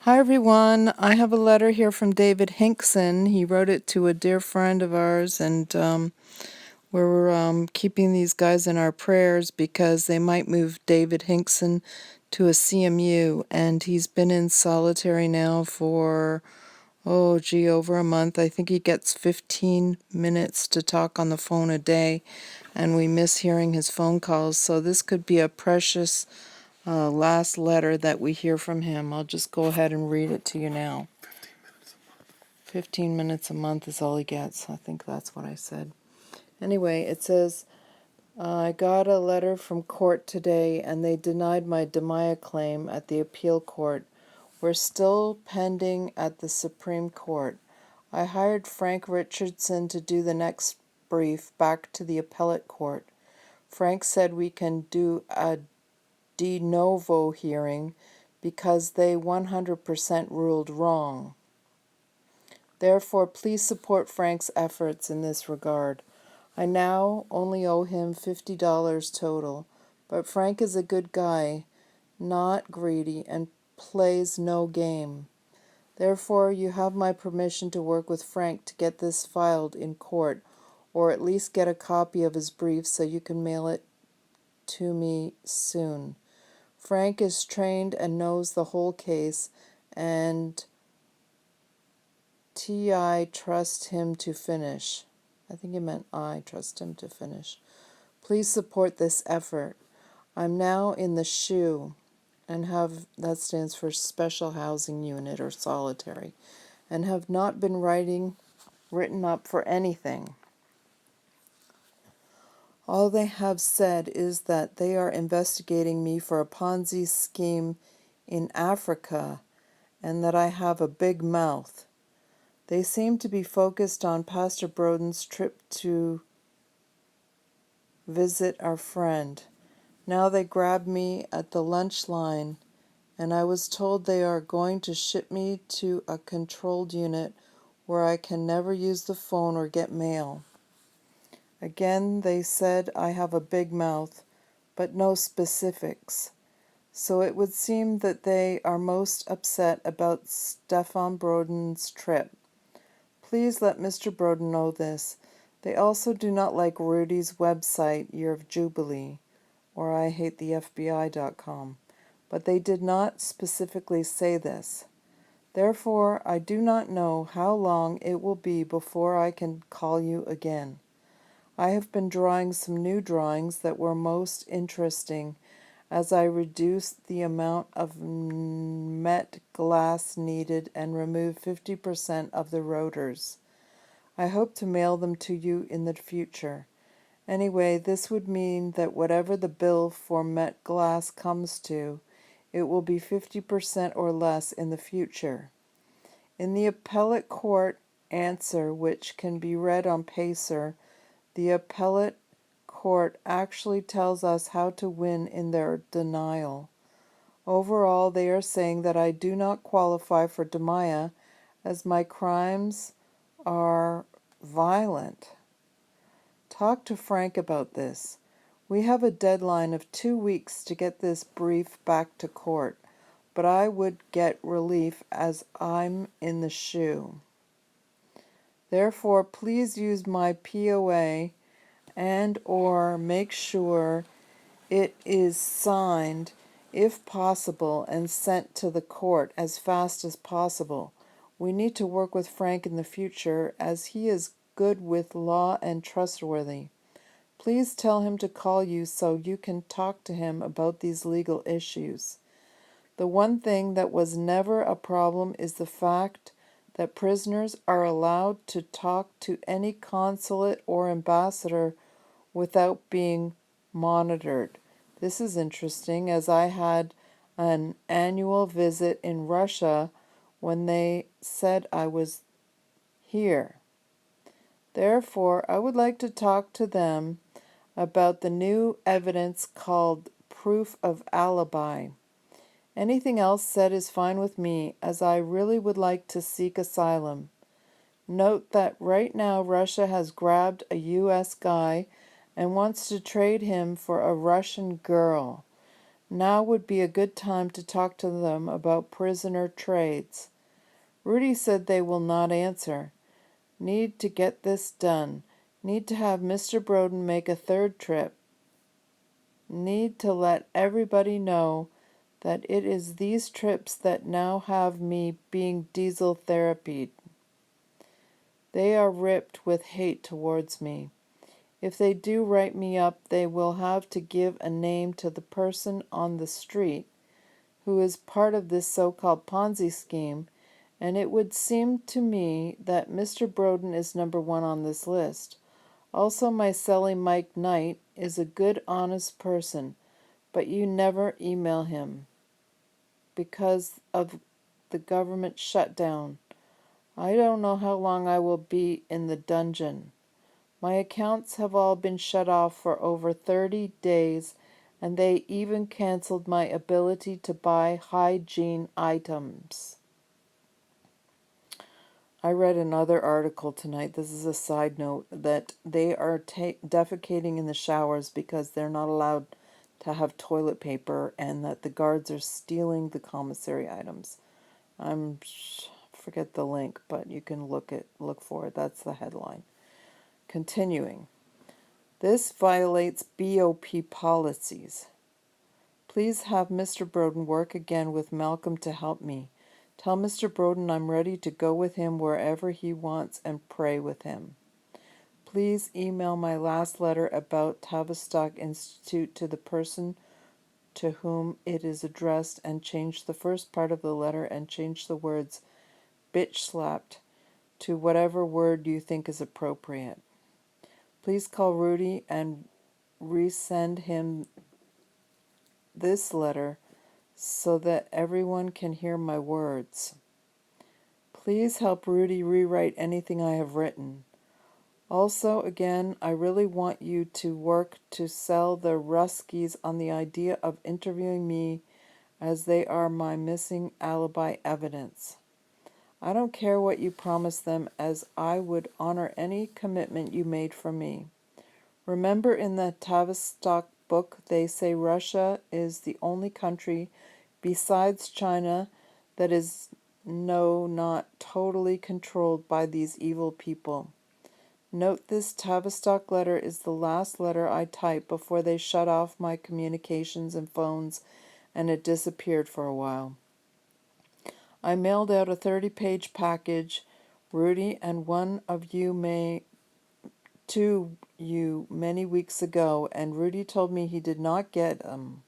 Hi everyone. I have a letter here from David Hinkson. He wrote it to a dear friend of ours, and we're keeping these guys in our prayers because they might move David Hinkson to a CMU, and he's been in solitary now for, over a month. I think he gets 15 minutes to talk on the phone a day, and we miss hearing his phone calls, so this could be a precious last letter that we hear from him. I'll just go ahead and read it to you now. 15 minutes a month is all he gets. I think that's what I said. Anyway, it says, I got a letter from court today and they denied my DiMaia claim at the appeal court. We're still pending at the Supreme Court. I hired Frank Richardson to do the next brief back to the appellate court. Frank said we can do a de novo hearing because they 100% ruled wrong. Therefore, please support Frank's efforts in this regard. I now only owe him $50 total, but Frank is a good guy, not greedy, and plays no game. Therefore, you have my permission to work with Frank to get this filed in court, or at least get a copy of his brief so you can mail it to me soon. Frank is trained and knows the whole case, and I trust him to finish. I think he meant I trust him to finish. Please support this effort. I'm now in the SHU, and that stands for Special Housing Unit or Solitary, and have not been written up for anything. All they have said is that they are investigating me for a Ponzi scheme in Africa, and that I have a big mouth. They seem to be focused on Pastor Broden's trip to visit our friend. Now they grab me at the lunch line, and I was told they are going to ship me to a controlled unit where I can never use the phone or get mail. Again, they said I have a big mouth, but no specifics. So it would seem that they are most upset about Stefan Broden's trip. Please let Mr. Broden know this. They also do not like Rudy's website, Year of Jubilee, or IHateTheFBI.com, but they did not specifically say this. Therefore, I do not know how long it will be before I can call you again. I have been drawing some new drawings that were most interesting as I reduced the amount of met glass needed and removed 50% of the rotors. I hope to mail them to you in the future. Anyway, this would mean that whatever the bill for met glass comes to, it will be 50% or less in the future. In the appellate court answer, which can be read on Pacer, the appellate court actually tells us how to win in their denial. Overall, they are saying that I do not qualify for DiMaia as my crimes are violent. Talk to Frank about this. We have a deadline of 2 weeks to get this brief back to court, but I would get relief as I'm in the SHU. Therefore, please use my POA and or make sure it is signed, if possible, and sent to the court as fast as possible. We need to work with Frank in the future, as he is good with law and trustworthy. Please tell him to call you so you can talk to him about these legal issues. The one thing that was never a problem is the fact that prisoners are allowed to talk to any consulate or ambassador without being monitored. This is interesting, as I had an annual visit in Russia when they said I was here. Therefore, I would like to talk to them about the new evidence called proof of alibi. Anything else said is fine with me, as I really would like to seek asylum. Note that right now Russia has grabbed a U.S. guy and wants to trade him for a Russian girl. Now would be a good time to talk to them about prisoner trades. Rudy said they will not answer. Need to get this done. Need to have Mr. Broden make a third trip. Need to let everybody know that it is these trips that now have me being diesel therapied. They are ripped with hate towards me. If they do write me up, they will have to give a name to the person on the street who is part of this so-called Ponzi scheme, and it would seem to me that Mr. Broden is number one on this list. Also, my cellie Mike Knight is a good, honest person, but you never email him because of the government shutdown. I don't know how long I will be in the dungeon. My accounts have all been shut off for over 30 days, and they even canceled my ability to buy hygiene items. I read another article tonight, this is a side note, that they are defecating in the showers because they're not allowed to have toilet paper, and that the guards are stealing the commissary items. Forget the link, but you can look for it. That's the headline. Continuing. This violates BOP policies. Please have Mr. Broden work again with Malcolm to help me. Tell Mr. Broden I'm ready to go with him wherever he wants and pray with him. Please email my last letter about Tavistock Institute to the person to whom it is addressed and change the first part of the letter and change the words bitch slapped to whatever word you think is appropriate. Please call Rudy and resend him this letter so that everyone can hear my words. Please help Rudy rewrite anything I have written. Also, again, I really want you to work to sell the Ruskies on the idea of interviewing me, as they are my missing alibi evidence. I don't care what you promise them, as I would honor any commitment you made for me. Remember in the Tavistock book they say Russia is the only country besides China that is not totally controlled by these evil people. Note this Tavistock letter is the last letter I typed before they shut off my communications and phones, and it disappeared for a while. I mailed out a 30-page package, Rudy and one of you to you many weeks ago, and Rudy told me he did not get them.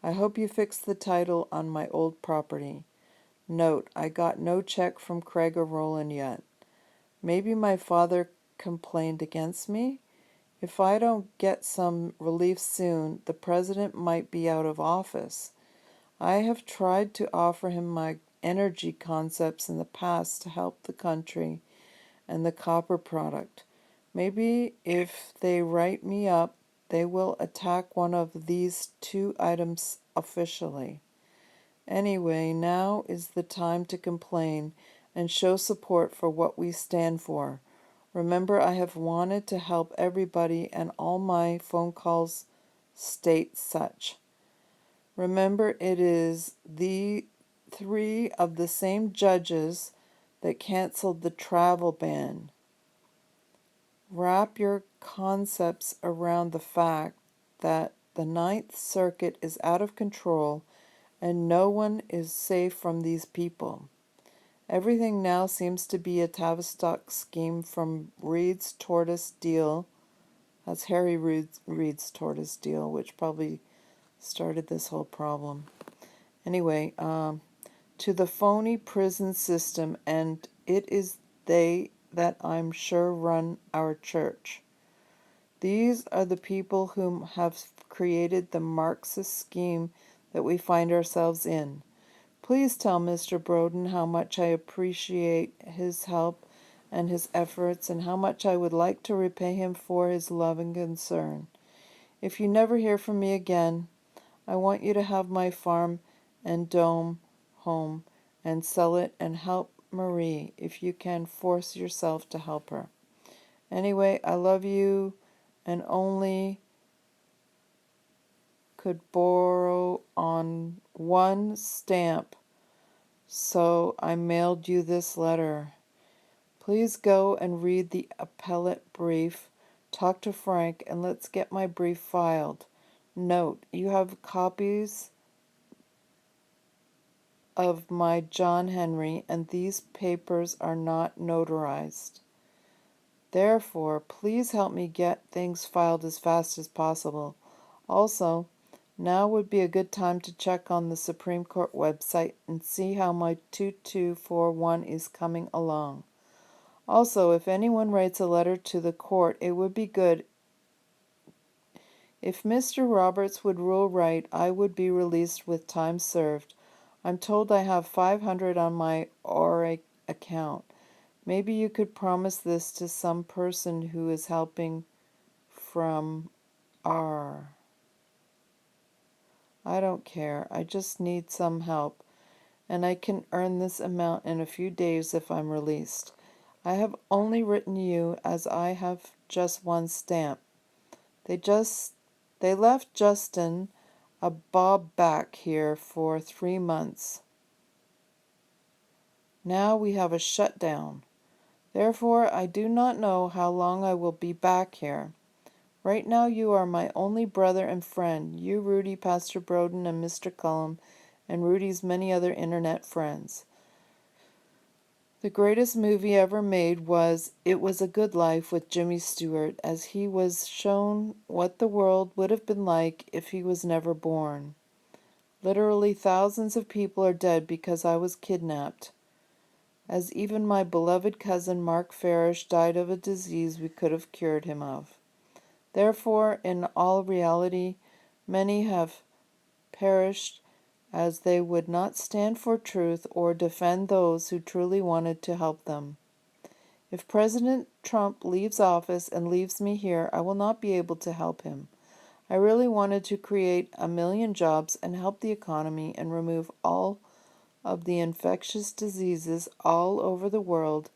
I hope you fixed the title on my old property. Note, I got no check from Craig or Roland yet. Maybe my father complained against me? If I don't get some relief soon, the president might be out of office. I have tried to offer him my energy concepts in the past to help the country and the copper product. Maybe if they write me up, they will attack one of these two items officially. Anyway, now is the time to complain and show support for what we stand for. Remember, I have wanted to help everybody, and all my phone calls state such. Remember, it is the 3 of the same judges that canceled the travel ban. Wrap your concepts around the fact that the Ninth Circuit is out of control and no one is safe from these people. Everything now seems to be a Tavistock scheme from Reed's tortoise deal. That's Harry Reed's tortoise deal, which probably started this whole problem. Anyway, to the phony prison system, and it is they that I'm sure run our church. These are the people whom have created the Marxist scheme that we find ourselves in. Please tell Mr. Broden how much I appreciate his help and his efforts, and how much I would like to repay him for his love and concern. If you never hear from me again, I want you to have my farm and dome home and sell it and help Marie if you can force yourself to help her. Anyway, I love you and only could borrow on one stamp, so I mailed you this letter. Please go and read the appellate brief, talk to Frank, and let's get my brief filed. Note, you have copies of my John Henry, and these papers are not notarized. Therefore, please help me get things filed as fast as possible. Also, now would be a good time to check on the Supreme Court website and see how my 2241 is coming along. Also, if anyone writes a letter to the court, it would be good. If Mr. Roberts would rule right, I would be released with time served. I'm told I have 500 on my ORA account. Maybe you could promise this to some person who is helping from R. I don't care. I just need some help, and I can earn this amount in a few days if I'm released. I have only written you as I have just one stamp. They left Justin a bob back here for 3 months. Now we have a shutdown. Therefore, I do not know how long I will be back here. Right now you are my only brother and friend, you, Rudy, Pastor Broden, and Mr. Cullum, and Rudy's many other internet friends. The greatest movie ever made was It Was a Good Life with Jimmy Stewart, as he was shown what the world would have been like if he was never born. Literally thousands of people are dead because I was kidnapped, as even my beloved cousin Mark Farish died of a disease we could have cured him of. Therefore, in all reality, many have perished as they would not stand for truth or defend those who truly wanted to help them. If President Trump leaves office and leaves me here, I will not be able to help him. I really wanted to create 1 million jobs and help the economy and remove all of the infectious diseases all over the world,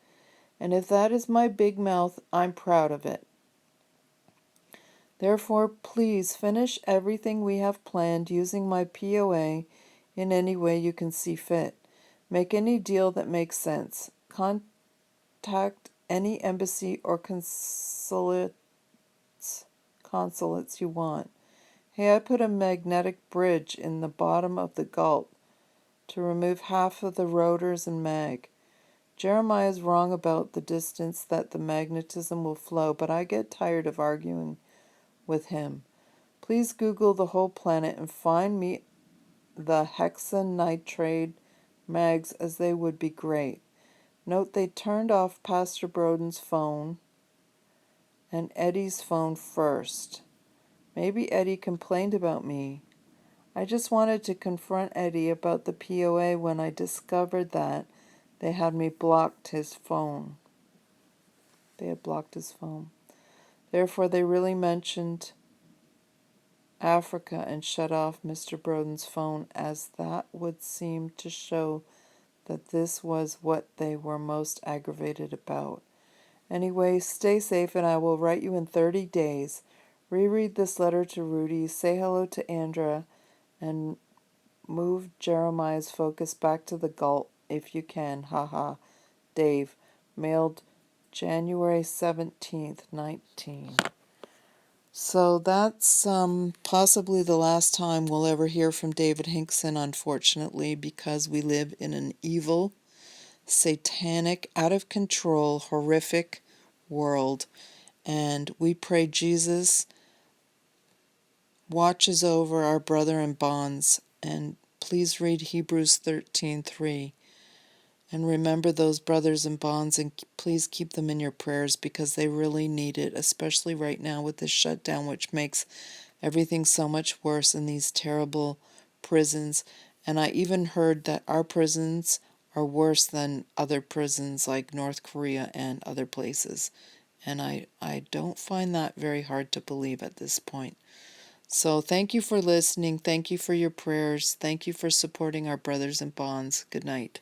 and if that is my big mouth, I'm proud of it. Therefore, please finish everything we have planned using my POA in any way you can see fit. Make any deal that makes sense. Contact any embassy or consulates you want. Hey, I put a magnetic bridge in the bottom of the gulp to remove half of the rotors and mag. Jeremiah is wrong about the distance that the magnetism will flow, but I get tired of arguing with him. Please Google the whole planet and find me the hexanitride mags, as they would be great. Note they turned off Pastor Broden's phone and Eddie's phone first. Maybe Eddie complained about me. I just wanted to confront Eddie about the POA when I discovered that they had blocked his phone. They had blocked his phone. Therefore, they really mentioned Africa and shut off Mr. Broden's phone, as that would seem to show that this was what they were most aggravated about. Anyway, stay safe, and I will write you in 30 days. Reread this letter to Rudy, say hello to Andra, and move Jeremiah's focus back to the gulp if you can. Haha. Dave. Mailed January 17th, 19. So that's possibly the last time we'll ever hear from David Hinkson, unfortunately, because we live in an evil, satanic, out of control, horrific world. And we pray Jesus watches over our brother in bonds. And please read Hebrews 13:3. And remember those brothers in bonds, and please keep them in your prayers because they really need it, especially right now with this shutdown, which makes everything so much worse in these terrible prisons. And I even heard that our prisons are worse than other prisons like North Korea and other places. And I don't find that very hard to believe at this point. So thank you for listening. Thank you for your prayers. Thank you for supporting our brothers in bonds. Good night.